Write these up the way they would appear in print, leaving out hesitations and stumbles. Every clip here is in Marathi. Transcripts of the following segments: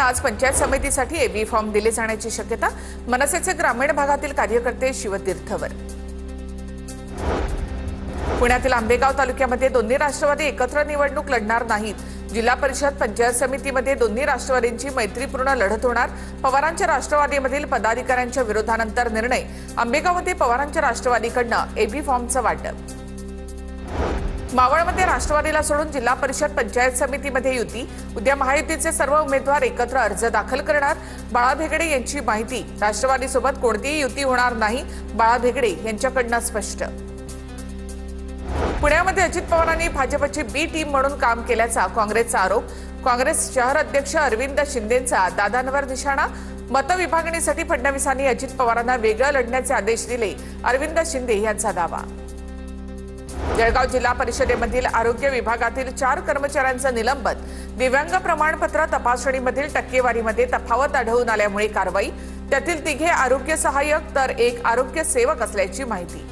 पवारांना आज पंचायत समितीसाठी एबी फॉर्म दिले जाण्याची शक्यता, मनसेचे ग्रामीण भागातील कार्यकर्ते शिवतीर्थवर। पुण्यातील आंबेगाव तालुक्यामध्ये दोन्ही राष्ट्रवादी एकत्र निवडणूक लढणार नाहीत। जिल्हा परिषद पंचायत समितीमध्ये दोन्ही राष्ट्रवादींची मैत्रीपूर्ण लढत होणार। पवारांच्या राष्ट्रवादीमधील पदाधिकाऱ्यांच्या विरोधानंतर निर्णय। आंबेगावमध्ये पवारांच्या राष्ट्रवादीकडनं एबी फॉर्मचं वाटप। मावळमध्ये राष्ट्रवादीला सोडून जिल्हा परिषद पंचायत समितीमध्ये युती। उद्या महायुतीचे सर्व उमेदवार एकत्र अर्ज दाखल करणार। बाळा भेगडे यांची माहिती, राष्ट्रवादीसोबत कोणतीही युती होणार नाही, बाळा भेगडे यांच्याकडनं स्पष्ट। पुण्यामध्ये अजित पवारांनी भाजपची बी टीम म्हणून काम केल्याचा काँग्रेसचा आरोप। काँग्रेस शहर अध्यक्ष अरविंद शिंदेंचा दादांवर निशाणा। मतविभागणीसाठी फडणवीसांनी अजित पवारांना वेगळं लढण्याचे आदेश दिले, अरविंद शिंदे यांचा दावा। जळगाव जिल्हा परिषदेमधील आरोग्य विभागातील 4 कर्मचाऱ्यांचं निलंबन। दिव्यांग प्रमाणपत्र तपासणीमधील टक्केवारीमध्ये तफावत आढळून आल्यामुळे कारवाई। त्यातील 3 आरोग्य सहाय्यक तर 1 आरोग्य सेवक असल्याची माहिती।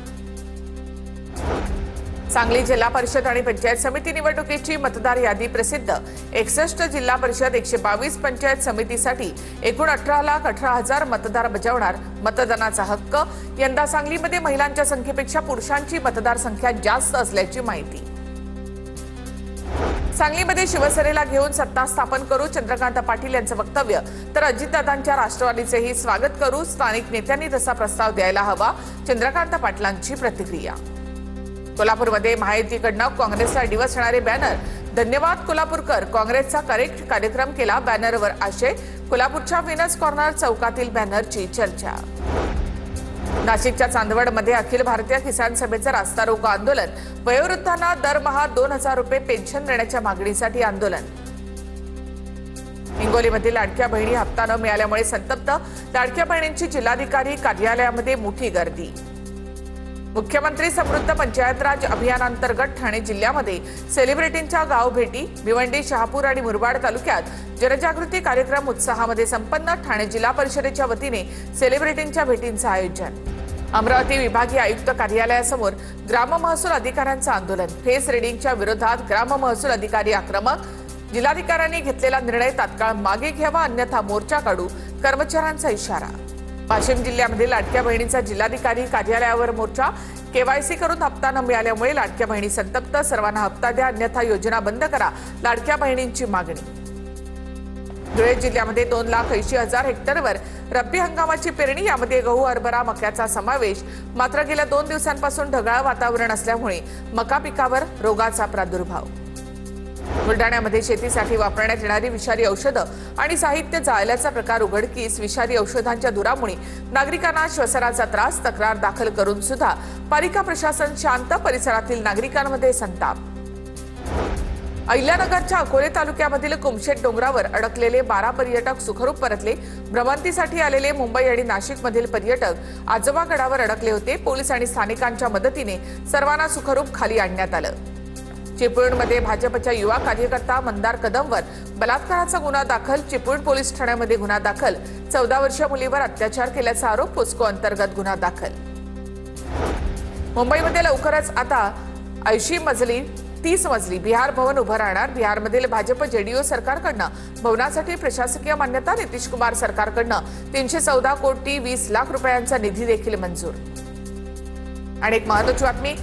सांगली जिल्हा परिषद आणि पंचायत समिती निवडणुकीची मतदार यादी प्रसिद्ध। 61 जिल्हा परिषद 122 पंचायत समितीसाठी एकूण 18,18,000 मतदार बजावणार मतदानाचा हक्क। यंदा सांगलीमध्ये महिलांच्या संख्येपेक्षा पुरुषांची मतदार संख्या जास्त असल्याची माहिती। सांगलीमध्ये शिवसेनेला घेऊन सत्ता स्थापन करू, चंद्रकांत पाटील यांचं वक्तव्य। तर अजितदादांच्या राष्ट्रवादीचेही स्वागत करू, स्थानिक नेत्यांनी तसा प्रस्ताव द्यायला हवा, चंद्रकांत पाटलांची प्रतिक्रिया। कोल्हापूरमध्ये महायुतीकडनं काँग्रेसला डिवचणारे बॅनर। धन्यवाद कोल्हापूरकर, काँग्रेसचा करेक्ट कार्यक्रम केला, बॅनरवर आशय। कोल्हापूरच्या विनस कॉर्नर चौकातील बॅनरची चर्चा। नाशिकच्या चांदवडमध्ये अखिल भारतीय किसान सभेचं रास्ता रोको आंदोलन। वयोवृद्धांना दरमहा 2,000 रुपये पेन्शन देण्याच्या मागणीसाठी आंदोलन। हिंगोलीमधील लाडक्या बहिणी हप्ता न मिळाल्यामुळे संतप्त। लाडक्या बहिणींची जिल्हाधिकारी कार्यालयामध्ये मोठी गर्दी। मुख्यमंत्री समृद्ध पंचायत राज अभियानांतर्गत ठाणे जिल्ह्यामध्ये सेलिब्रिटींच्या गाव भेटी। भिवंडी, शहापूर आणि मुरबाड तालुक्यात जनजागृती कार्यक्रम उत्साहामध्ये संपन्न। ठाणे जिल्हा परिषदेच्या वतीने सेलिब्रिटींच्या भेटींचं आयोजन। अमरावती विभागीय आयुक्त कार्यालयासमोर ग्राम महसूल अधिकाऱ्यांचं आंदोलन। फेस रिडिंगच्या विरोधात ग्राम महसूल अधिकारी आक्रमक। जिल्हाधिकाऱ्यांनी घेतलेला निर्णय तात्काळ मागे घ्यावा, अन्यथा मोर्चा काढू, कर्मचाऱ्यांचा इशारा। वाशिम जिल्ह्यामध्ये लाडक्या बहिणींचा जिल्हाधिकारी कार्यालयावर मोर्चा। केवायसी करून हप्ता न मिळाल्यामुळे लाडक्या बहिणी संतप्त। सर्वांना हप्ता द्या, अन्यथा योजना बंद करा, लाडक्या बहिणींची मागणी। धुळे जिल्ह्यामध्ये 2,80,000 हेक्टरवर रब्बी हंगामाची पेरणी, यामध्ये गहू, हरभरा, मक्याचा समावेश। मात्र गेल्या 2 दिवसांपासून ढगाळ वातावरण असल्यामुळे मका पिकावर रोगाचा प्रादुर्भाव। बुलढाण्यामध्ये शेतीसाठी वापरण्यात येणारी विषारी औषधं आणि साहित्य जाळल्याचा प्रकार उघडकीस। विषारी औषधांच्या धुरामुळे नागरिकांना श्वसनाचा त्रास, तक्रार दाखल करून सुद्धा पालिका प्रशासन शांत। परिसरातील नागरिकांमध्ये संताप। अहिल्यानगरच्या अकोले तालुक्यामधील कुमशेट डोंगरावर अडकलेले 12 पर्यटक सुखरूप परतले। भ्रमंतीसाठी आलेले मुंबई आणि नाशिकमधील पर्यटक आजोबा गडावर अडकले होते। पोलीस आणि स्थानिकांच्या मदतीने सर्वांना सुखरूप खाली आणण्यात आलं। चिपळूणमध्ये भाजपच्या युवा कार्यकर्ता मंदार कदमवर बलात्काराचा गुन्हा दाखल। चिपळूण पोलीस ठाण्यामध्ये गुन्हा दाखल। 14 वर्षीय मुलीवर अत्याचार केल्याचा आरोप, पोस्को अंतर्गत गुन्हा दाखल। मुंबईमध्ये लवकरच आता 80 मजली 30 मजली बिहार भवन उभं राहणार। बिहारमधील भाजप जेडीयू सरकारकडनं भवनासाठी प्रशासकीय मान्यता। नितीश कुमार सरकारकडनं 314 कोटी 20 लाख रुपयांचा निधी देखील मंजूर। आणि एक महत्त्वाची बातमी,